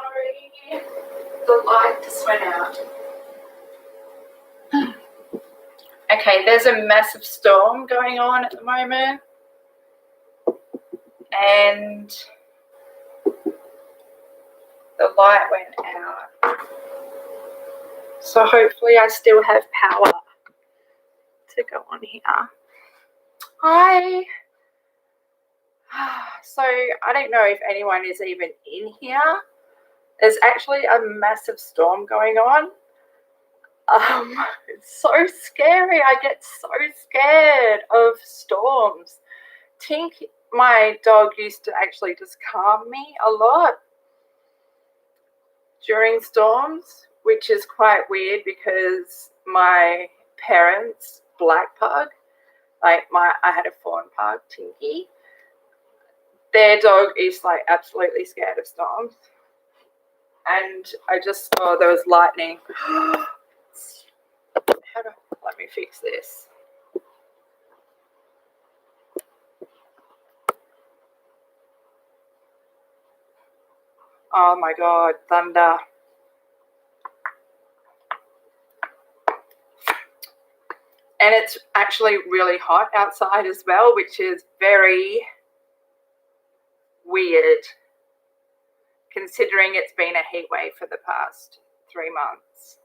sorry. The light just went out. Okay, there's a massive storm going on at the moment. And the light went out. So hopefully I still have power to go on here. Hi. So I don't know if anyone is even in here. There's actually a massive storm going on. It's so scary. I get so scared of storms. Tink, my dog, used to actually just calm me a lot during storms, which is quite weird because my parents' black pug, I had a fawn pug, Tinky, their dog is like absolutely scared of storms. And I just saw there was lightning. Let me fix this. Oh my God, thunder. And it's actually really hot outside as well, which is very weird considering it's been a heat wave for the past 3 months.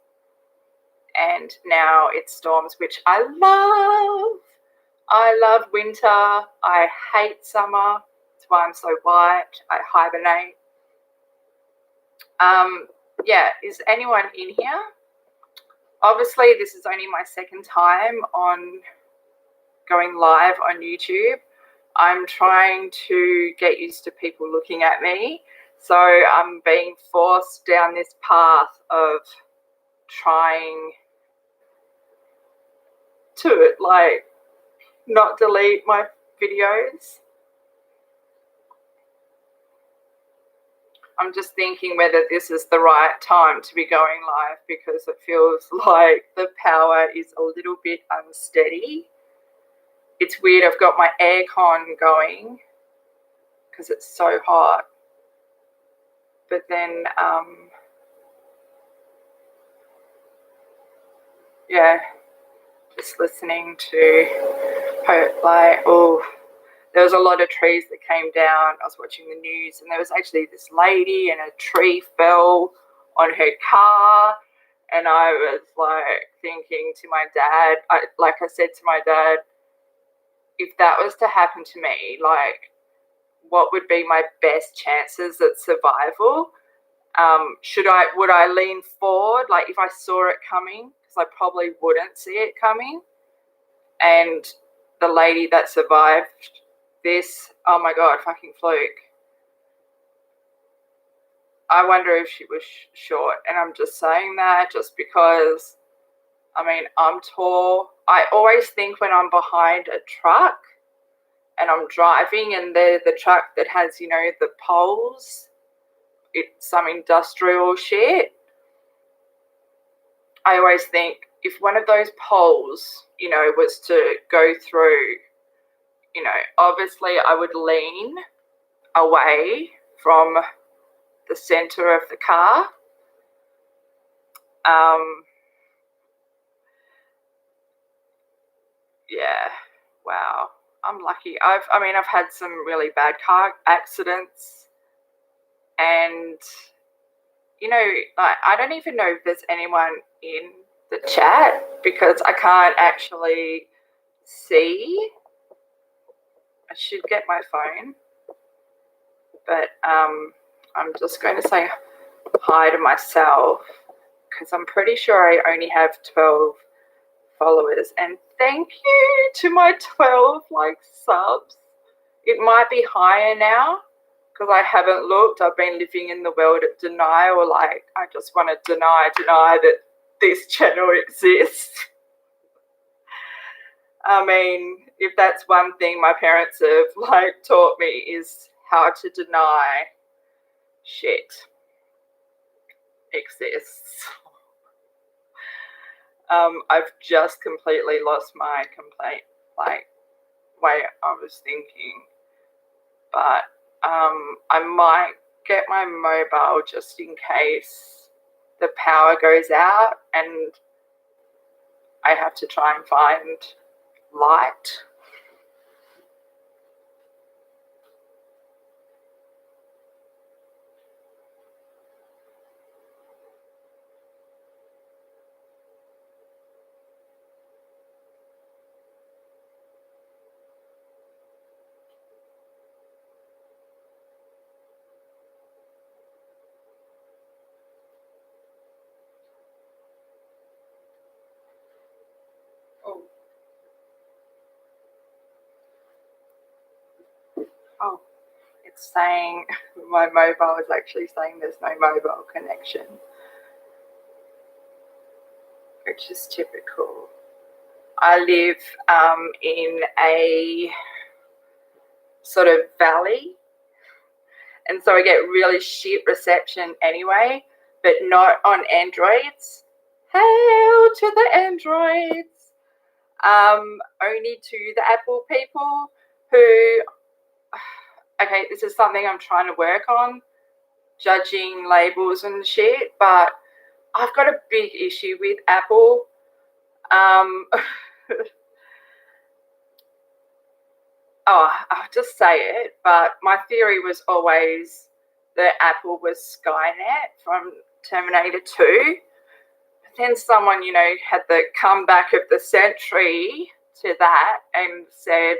And now it's storms, which I love. I love winter. I hate summer. That's why I'm so white. I hibernate. Yeah, is anyone in here? Obviously, this is only my second time on going live on YouTube. I'm trying to get used to people looking at me. So I'm being forced down this path of trying to like not delete my videos. I'm just thinking whether this is the right time to be going live because it feels like the power is a little bit unsteady. It's weird, I've got my aircon going because it's so hot. But then, yeah, just listening to like, oh, there was a lot of trees that came down. I was watching the news and there was actually this lady and a tree fell on her car. And I was like thinking to my dad, like I said to my dad, if that was to happen to me, like what would be my best chances at survival? Would I lean forward? Like if I saw it coming, because I probably wouldn't see it coming. And the lady that survived this, oh my God, fucking fluke. I wonder if she was short. And I'm just saying that just because, I mean, I'm tall. I always think when I'm behind a truck and I'm driving and the truck that has, you know, the poles, it's some industrial shit. I always think if one of those poles, you know, was to go through, you know, obviously I would lean away from the center of the car. Yeah, wow. I'm lucky. I've had some really bad car accidents and, you know, like, I don't even know if there's anyone in the chat because I can't actually see. I should get my phone, but I'm just going to say hi to myself because I'm pretty sure I only have 12 followers. And thank you to my 12 subs. It might be higher now because I haven't looked. I've been living in the world of denial. Like I just want to deny that this channel exists. I mean, if that's one thing my parents have taught me is how to deny shit exists. I've just completely lost my way I was thinking, but I might get my mobile just in case the power goes out and I have to try and find light. Oh, it's saying my mobile is actually saying there's no mobile connection, which is typical. I live in a sort of valley, and so I get really shit reception anyway, but not on Androids. Hail to the Androids! Only to the Apple people who, okay, this is something I'm trying to work on, judging labels and shit, but I've got a big issue with Apple. I'll just say it, but my theory was always that Apple was Skynet from Terminator 2. But then someone, had the comeback of the century to that and said,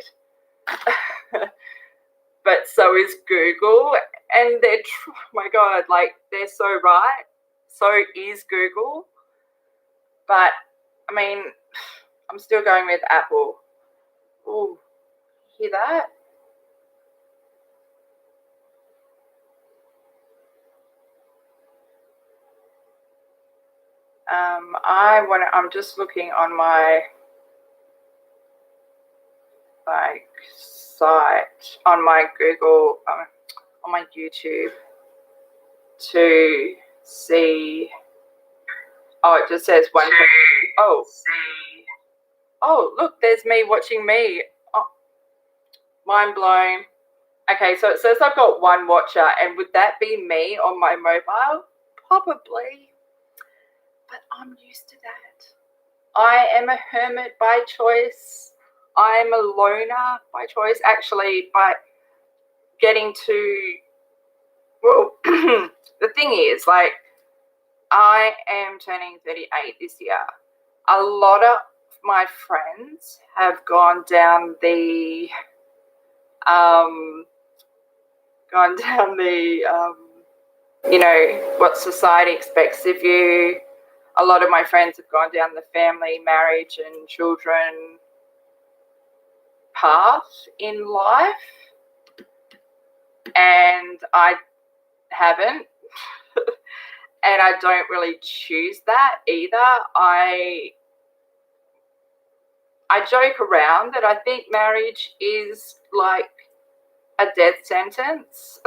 but so is Google. And oh my God, they're so right. So is Google. But, I mean, I'm still going with Apple. Ooh, hear that? I'm just looking on my site, on my Google, on my YouTube to see. Oh, it just says one. Oh, look, there's me watching me. Oh, mind blown. Okay, so it says I've got one watcher, and would that be me on my mobile? Probably. But I'm used to that. I am a hermit by choice. I'm a loner by choice. Actually, by getting to, well, the thing is, I am turning 38 this year. A lot of my friends have gone down the, what society expects of you. A lot of my friends have gone down the family, marriage, and children path in life, and I haven't. And I don't really choose that either. I joke around that I think marriage is like a death sentence,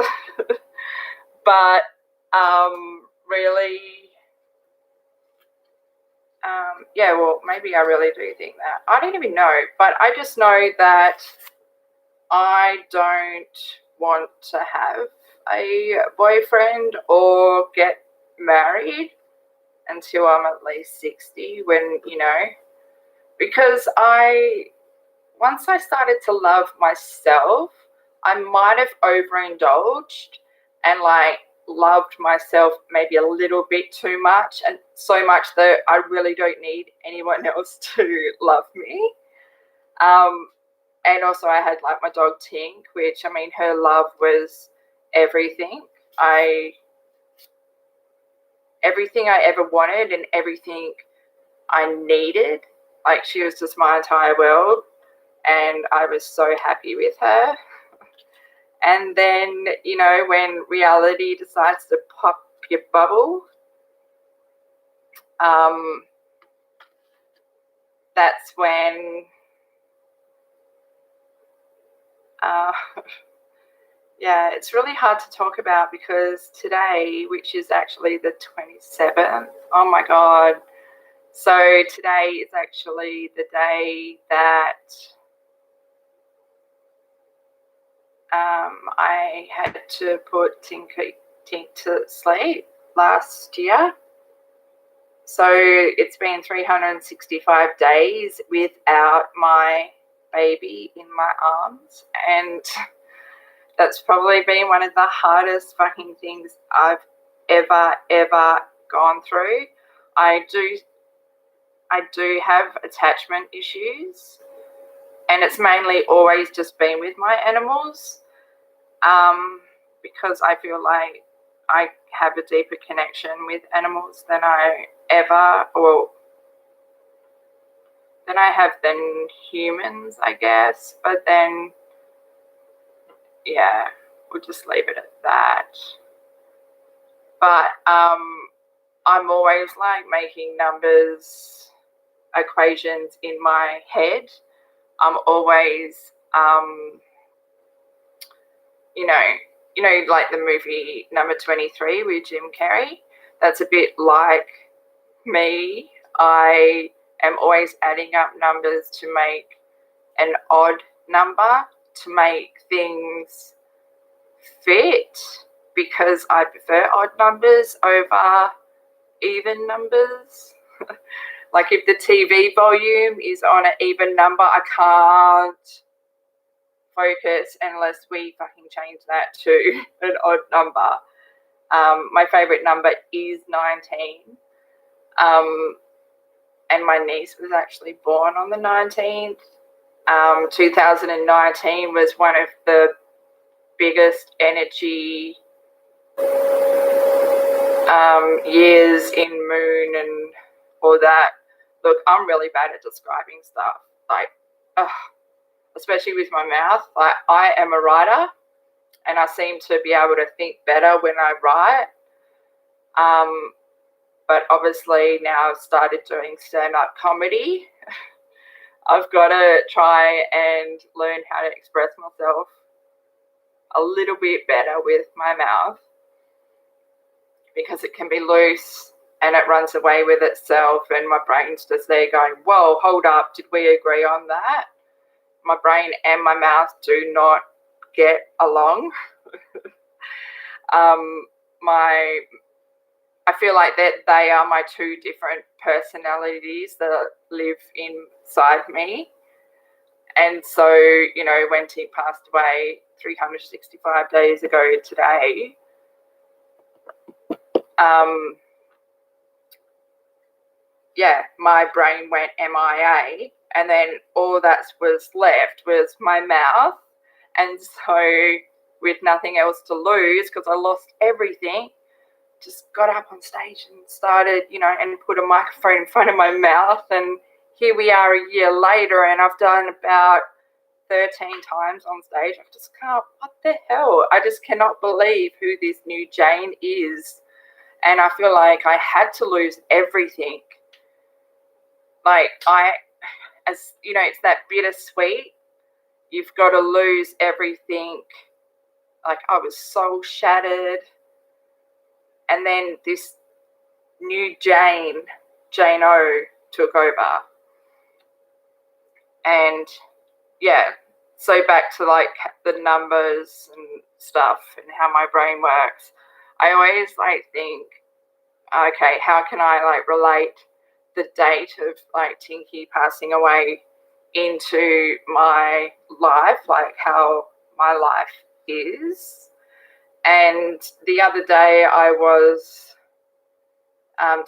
but really, yeah, well, maybe I really do think that. I don't even know, but I just know that I don't want to have a boyfriend or get married until I'm at least 60, when, because once I started to love myself, I might have overindulged and loved myself maybe a little bit too much, and so much that I really don't need anyone else to love me. And also I had my dog Tink, which, I mean, her love was everything. Everything I ever wanted and everything I needed. She was just my entire world, and I was so happy with her. And then, when reality decides to pop your bubble, that's when, yeah, it's really hard to talk about, because today, which is actually the 27th, oh my God. So today is actually the day that I had to put Tinker Tink to sleep last year. So it's been 365 days without my baby in my arms, and that's probably been one of the hardest fucking things I've ever gone through. I do have attachment issues, and it's mainly always just been with my animals, because I feel like I have a deeper connection with animals than I have than humans, I guess. But then, yeah, we'll just leave it at that. But I'm always like making numbers equations in my head. I'm always, like the movie Number 23 with Jim Carrey. That's a bit like me. I am always adding up numbers to make an odd number to make things fit, because I prefer odd numbers over even numbers. Like if the TV volume is on an even number, I can't focus unless we fucking change that to an odd number. My favorite number is 19. And my niece was actually born on the 19th. 2019 was one of the biggest energy years in moon and all that. Look, I'm really bad at describing stuff, like, especially with my mouth. Like, I am a writer, and I seem to be able to think better when I write. But obviously now I've started doing stand-up comedy. I've got to try and learn how to express myself a little bit better with my mouth, because it can be loose and it runs away with itself, and my brain's just there going, whoa, hold up, did we agree on that? My brain and my mouth do not get along. I feel like that they are my two different personalities that live inside me. And so, when Tink passed away 365 days ago today, my brain went MIA, and then all that was left was my mouth. And so, with nothing else to lose, because I lost everything, just got up on stage and started, and put a microphone in front of my mouth. And here we are a year later, and I've done about 13 times on stage. I just can't, what the hell? I just cannot believe who this new Jane is. And I feel like I had to lose everything. Like, it's that bittersweet. You've got to lose everything. Like, I was so shattered. And then this new Jane0h, took over. And so back to like the numbers and stuff and how my brain works. I always think, okay, how can I relate the date of Tinky passing away into my life, like how my life is. And the other day I was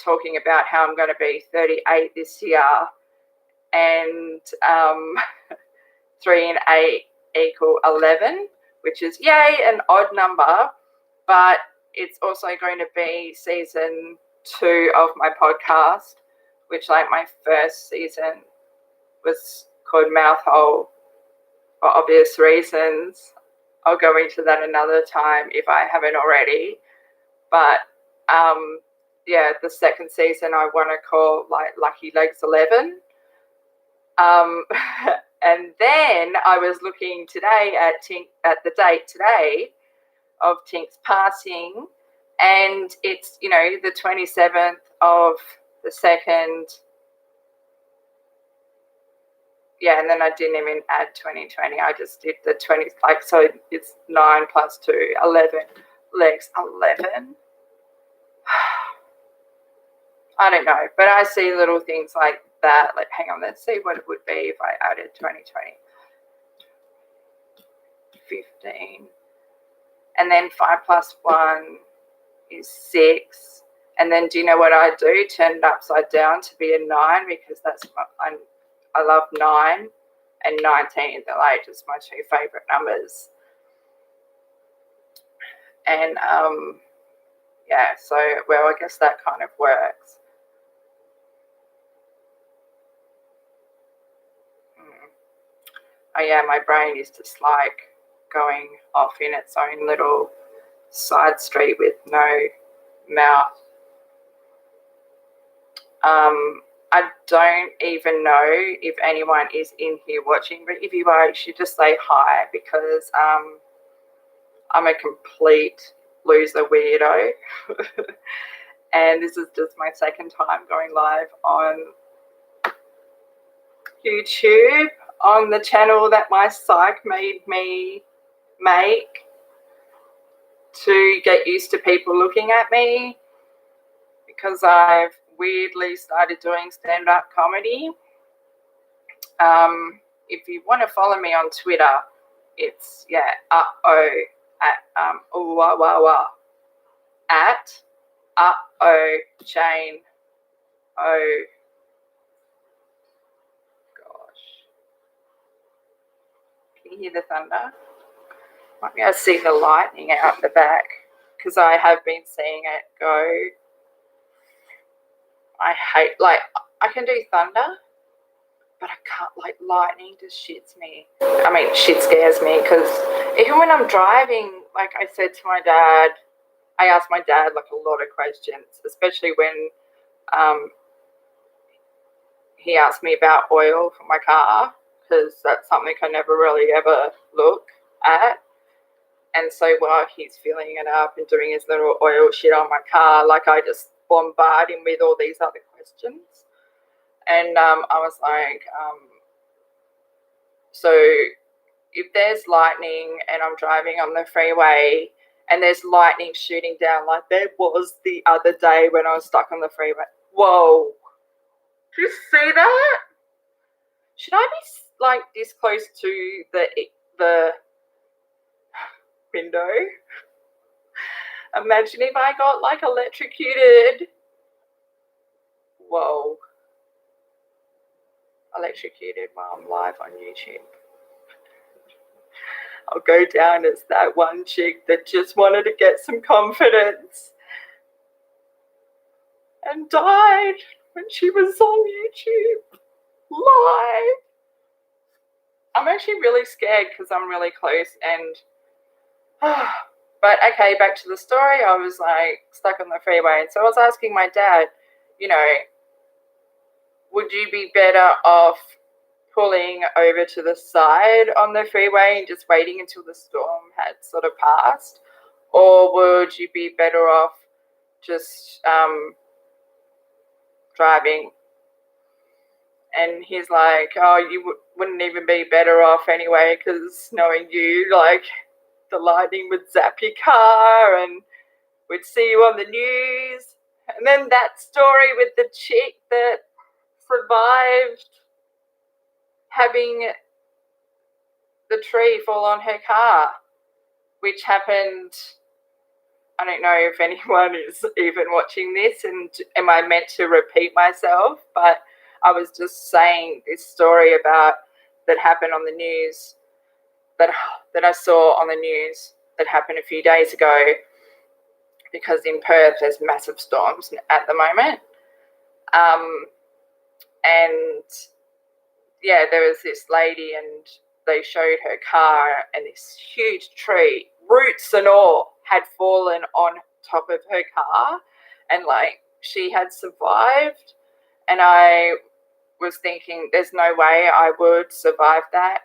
talking about how I'm going to be 38 this year, and 3 and 8 equal 11, which is, yay, an odd number, but it's also going to be season 2 of my podcast, which my first season was called Mouthhole for obvious reasons. I'll go into that another time if I haven't already. But the second season I want to call Lucky Legs 11. And then I was looking today at the date today of Tink's passing, and it's the 27th of the 2nd. Yeah, and then I didn't even add 2020. I just did the 20, so it's 9 plus 2, 11. legs 11. I don't know, but I see little things like that. Like, hang on, let's see what it would be if I added 2020. 15. And then 5 plus 1 is 6. And then do you know what I do? Turn it upside down to be a 9, because that's I love 9 and 19. They're like just my two favorite numbers. And yeah, so well, I guess that kind of works. Oh yeah, my brain is just like going off in its own little side street with no mouth. I don't even know if anyone is in here watching, but if you are, you should just say hi, because I'm a complete loser weirdo. And this is just my second time going live on YouTube on the channel that my psych made me make to get used to people looking at me, because I've weirdly started doing stand-up comedy. If you want to follow me on Twitter, it's at Jane0h. Gosh, can you hear the thunder? Might be able to see the lightning out the back, because I have been seeing it go. I hate, like, I can do thunder, but I can't, like, lightning just shits me. I mean, shit scares me, because even when I'm driving, like I said to my dad, I asked my dad, like, a lot of questions, especially when he asked me about oil for my car, because that's something I never really ever look at. And so while he's filling it up and doing his little oil shit on my car, like, I just bombard him with all these other questions. And I was like, so if there's lightning and I'm driving on the freeway and there's lightning shooting down, like there was the other day when I was stuck on the freeway. Whoa. Did you see that? Should I be, like, this close to the window? Imagine if I got, like, electrocuted. Whoa. Electrocuted while I'm live on YouTube. I'll go down as that one chick that just wanted to get some confidence and died when she was on YouTube live. I'm actually really scared because I'm really close and but okay, back to the story. I was, like, stuck on the freeway, and so I was asking my dad, would you be better off pulling over to the side on the freeway and just waiting until the storm had sort of passed, or would you be better off just driving? And he's like, oh, you wouldn't even be better off anyway, because knowing you, like, the lightning would zap your car and we'd see you on the news. And then that story with the chick that survived having the tree fall on her car, which happened, I don't know if anyone is even watching this and am I meant to repeat myself, but I was just saying this story about that happened on the news, that I saw on the news, that happened a few days ago, because in Perth there's massive storms at the moment. And yeah, there was this lady and they showed her car, and this huge tree, roots and all, had fallen on top of her car, and, like, she had survived. And I was thinking, there's no way I would survive that.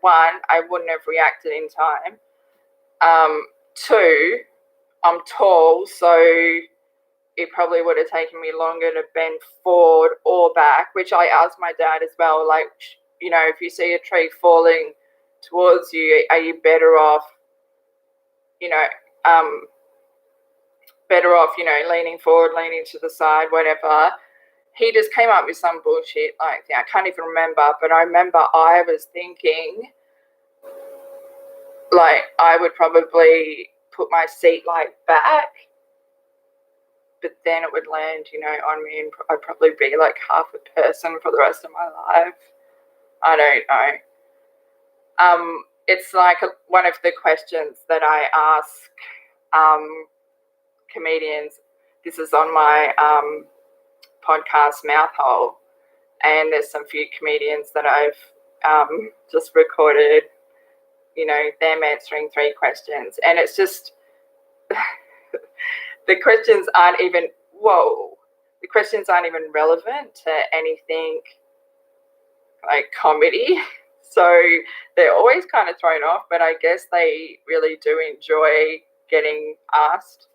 One, I wouldn't have reacted in time. Two, I'm tall, so it probably would have taken me longer to bend forward or back, which I asked my dad as well, like, if you see a tree falling towards you, are you better off, better off, leaning forward, leaning to the side, whatever. He just came up with some bullshit. Like, I can't even remember, but I remember I was thinking, like, I would probably put my seat, like, back, but then it would land, on me, and I'd probably be, like, half a person for the rest of my life. I don't know. It's like one of the questions that I ask comedians. This is on my podcast Mouthhole, and there's some few comedians that I've just recorded, them answering 3 questions, and it's just the questions aren't even relevant to anything like comedy. So they're always kind of thrown off, but I guess they really do enjoy getting asked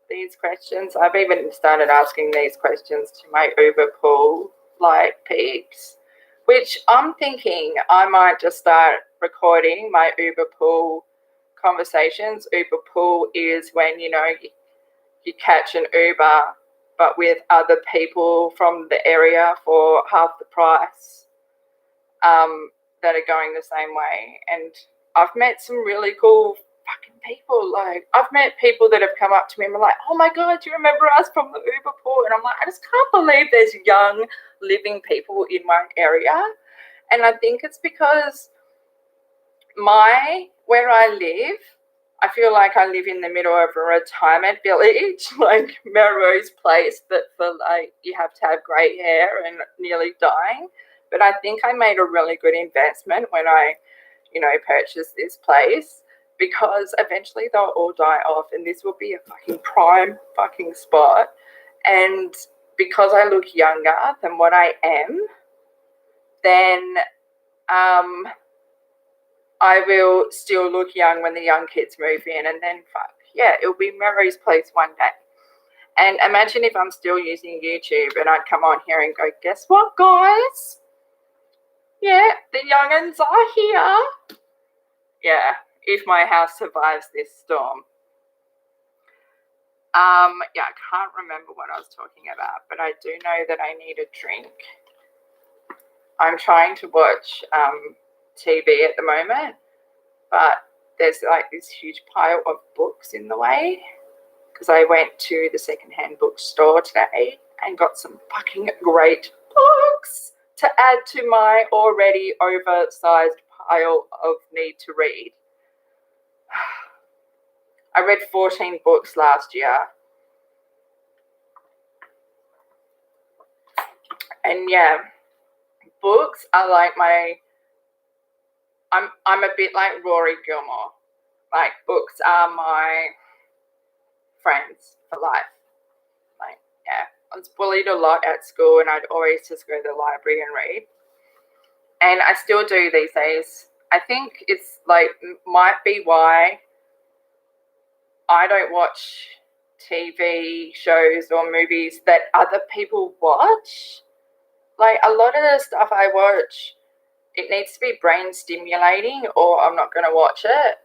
these questions. I've even started asking these questions to my Uber pool, like, peeps, which I'm thinking I might just start recording my Uber pool conversations. Uber pool is when, you catch an Uber, but with other people from the area for half the price, that are going the same way. And I've met some really cool fucking people. Like, I've met people that have come up to me and were like, oh my God, do you remember us from the Uber pool? And I'm like, I just can't believe there's young living people in my area. And I think it's because where I live, I feel like I live in the middle of a retirement village, like Melrose Place, but for, like, you have to have grey hair and nearly dying. But I think I made a really good investment when I, purchased this place, because eventually they'll all die off and this will be a fucking prime fucking spot. And because I look younger than what I am, then I will still look young when the young kids move in, and then it'll be Melrose Place one day. And imagine if I'm still using YouTube and I'd come on here and go, guess what, guys? Yeah, the young'uns are here. Yeah, if my house survives this storm. I can't remember what I was talking about, but I do know that I need a drink. I'm trying to watch TV at the moment, but there's like this huge pile of books in the way, because I went to the secondhand bookstore today and got some fucking great books to add to my already oversized pile of need to read. I read 14 books last year. And yeah, books are like I'm a bit like Rory Gilmore. Like, books are my friends for life. Like, yeah, I was bullied a lot at school and I'd always just go to the library and read. And I still do these days. I think it's like, might be why I don't watch TV shows or movies that other people watch. Like, a lot of the stuff I watch, it needs to be brain stimulating or I'm not going to watch it.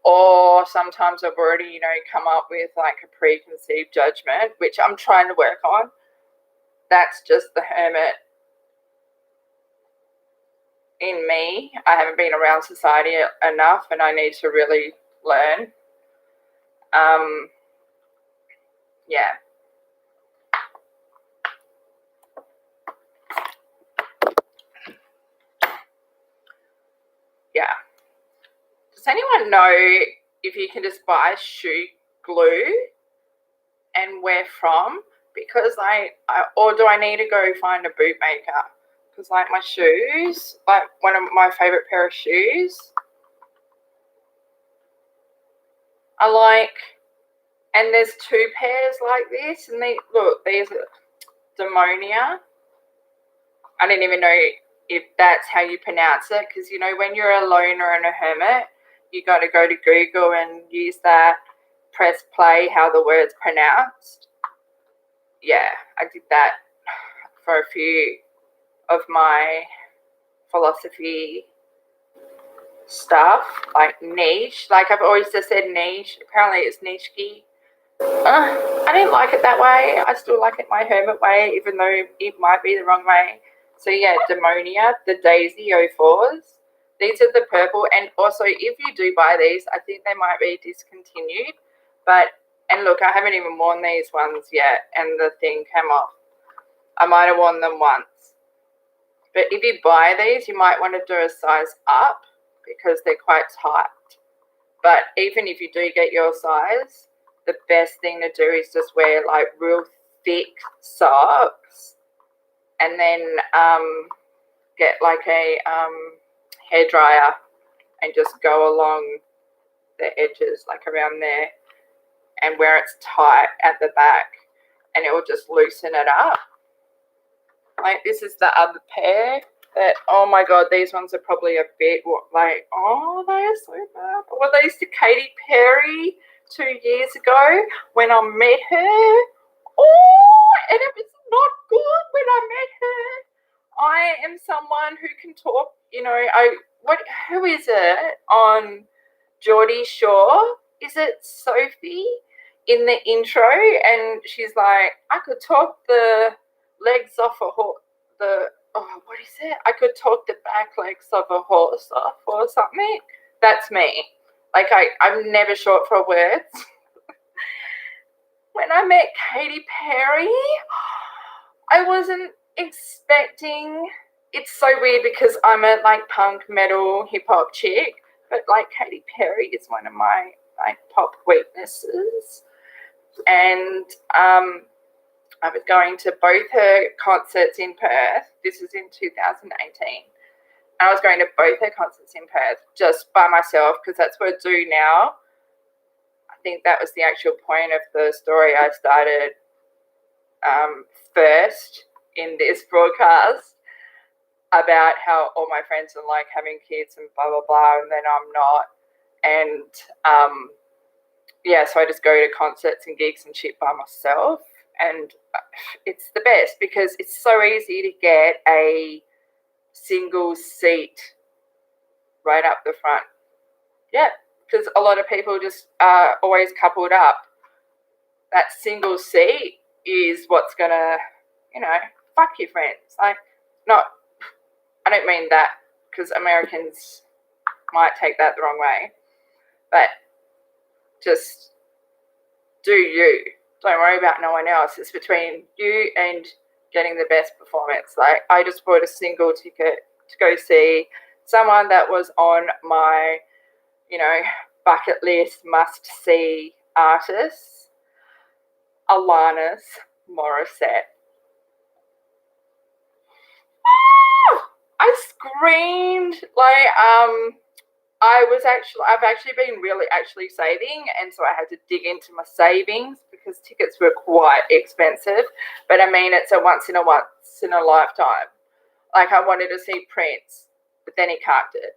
Or sometimes I've already, come up with like a preconceived judgment, which I'm trying to work on. That's just the hermit in me. I haven't been around society enough and I need to really learn. Yeah. Yeah. Does anyone know if you can just buy shoe glue and where from? Because or do I need to go find a bootmaker? Because like my shoes, like one of my favorite pair of shoes, I like, and there's 2 pairs like this, and these are Demonia. I didn't even know if that's how you pronounce it, because when you're a loner and a hermit, you got to go to Google and use that, press play, how the word's pronounced. Yeah, I did that for a few of my philosophy stuff, like niche. Like I've always just said niche. Apparently it's niche-y. I didn't like it that way. I still like it my hermit way, even though it might be the wrong way. So yeah, Demonia, the Daisy 04s. These are the purple, and also if you do buy these, I think they might be discontinued. And look, I haven't even worn these ones yet, and the thing came off. I might have worn them once. But if you buy these, you might want to do a size up because they're quite tight. But even if you do get your size, the best thing to do is just wear like real thick socks, and then get like a hairdryer and just go along the edges, like around there, and where it's tight at the back, and it will just loosen it up. Like this is the other pair that, oh my God, these ones are probably a bit like, oh, they are so bad. Well, these to Katy Perry 2 years ago when I met her. Oh, and it was not good when I met her. I am someone who can talk, who is it on Geordie Shore? Is it Sophie in the intro? And she's like, I could talk the legs off a horse, what is it? I could talk the back legs of a horse off or something. That's me. Like I'm never short for words. When I met Katy Perry, I wasn't expecting. It's so weird because I'm a like punk metal hip hop chick, but like Katy Perry is one of my like pop weaknesses. And I was going to both her concerts in Perth. This is in 2018. I was going to both her concerts in Perth just by myself because that's what I do now. I think that was the actual point of the story I started first in this broadcast about how all my friends are like having kids and blah, blah, blah, and then I'm not. And so I just go to concerts and gigs and shit by myself. And it's the best because it's so easy to get a single seat right up the front. Yeah, because a lot of people just are always coupled up. That single seat is what's going to, fuck your friends. Like, I don't mean that because Americans might take that the wrong way. But just do you. Don't worry about no one else. It's between you and getting the best performance. Like I just bought a single ticket to go see someone that was on my, bucket list must-see artists, Alanis Morissette. I screamed like I've actually been really saving, and so I had to dig into my savings because tickets were quite expensive. But I mean, it's a once in a lifetime. Like I wanted to see Prince, but then he carved it.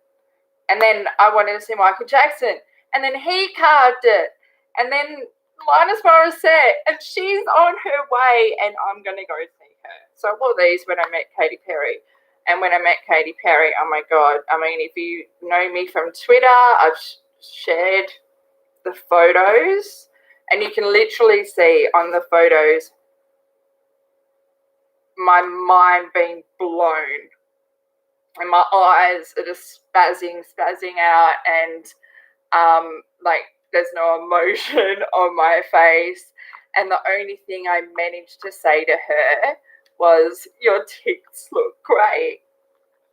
And then I wanted to see Michael Jackson, and then he carved it. And then Linus Morissette, and she's on her way, and I'm going to go see her. So I wore these when I met Katy Perry. And when I met Katy Perry, oh my God, I mean, if you know me from Twitter, I've shared the photos, and you can literally see on the photos my mind being blown. And my eyes are just spazzing out, and like there's no emotion on my face. And the only thing I managed to say to her was, your tits look great.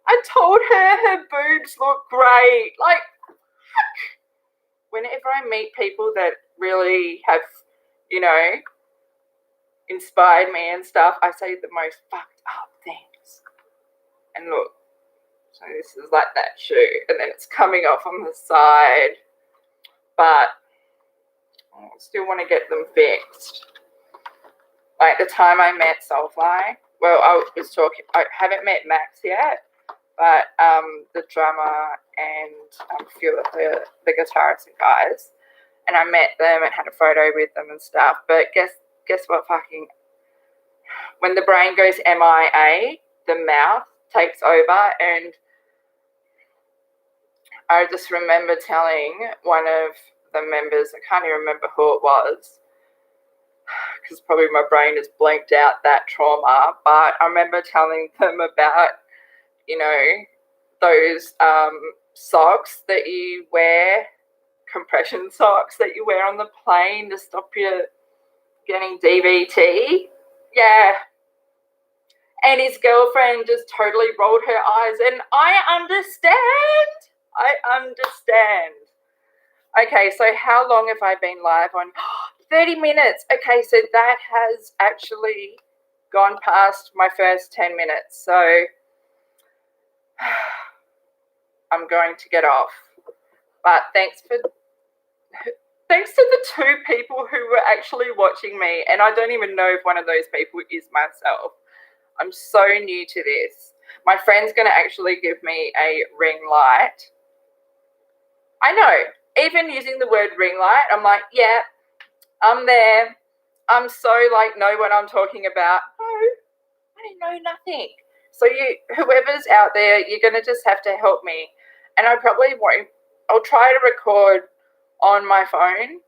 I told her boobs look great. Like, whenever I meet people that really have, inspired me and stuff, I say the most fucked up things. And look, so this is like that shoe, and then it's coming off on the side. But I still want to get them fixed. Like the time I met Soulfly, well, I haven't met Max yet, but the drummer and a few of the guitarists and guys, and I met them and had a photo with them and stuff. But guess what? When the brain goes MIA, the mouth takes over, and I just remember telling one of the members, I can't even remember who it was, because probably my brain has blanked out that trauma, but I remember telling them about, those socks that you wear, compression socks that you wear on the plane to stop you getting DVT. Yeah. And his girlfriend just totally rolled her eyes, and I understand. Okay, so how long have I been live on? 30 minutes. Okay, so that has actually gone past my first 10 minutes. So I'm going to get off. But thanks to the 2 people who were actually watching me, and I don't even know if one of those people is myself. I'm so new to this. My friend's going to actually give me a ring light. I know, even using the word ring light, I'm like, yeah, I'm there. I'm so know what I'm talking about. No, I know nothing. So whoever's out there, you're going to just have to help me. And I probably won't. I'll try to record on my phone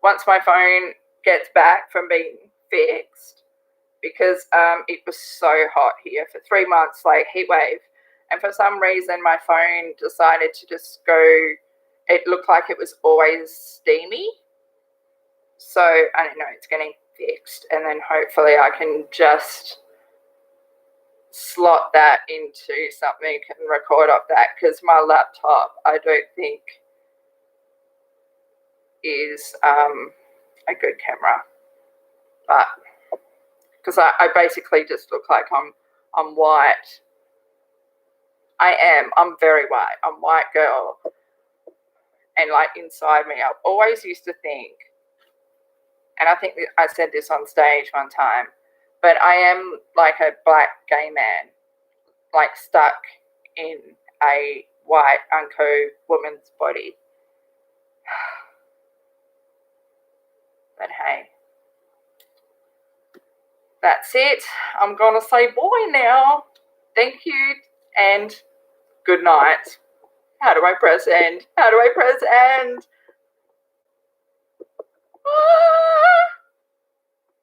once my phone gets back from being fixed, because it was so hot here for 3 months, heat wave. And for some reason, my phone decided to just go, it looked like it was always steamy. So I don't know, it's getting fixed. And then hopefully I can just slot that into something and record off that, because my laptop, I don't think, is a good camera. But because I basically just look like I'm white. I'm very white. I'm a white girl. And inside me, I've always used to think, and I think I said this on stage one time, but I am like a black gay man, stuck in a white unco woman's body. But hey, that's it. I'm going to say bye now. Thank you and good night. How do I press end? Ah!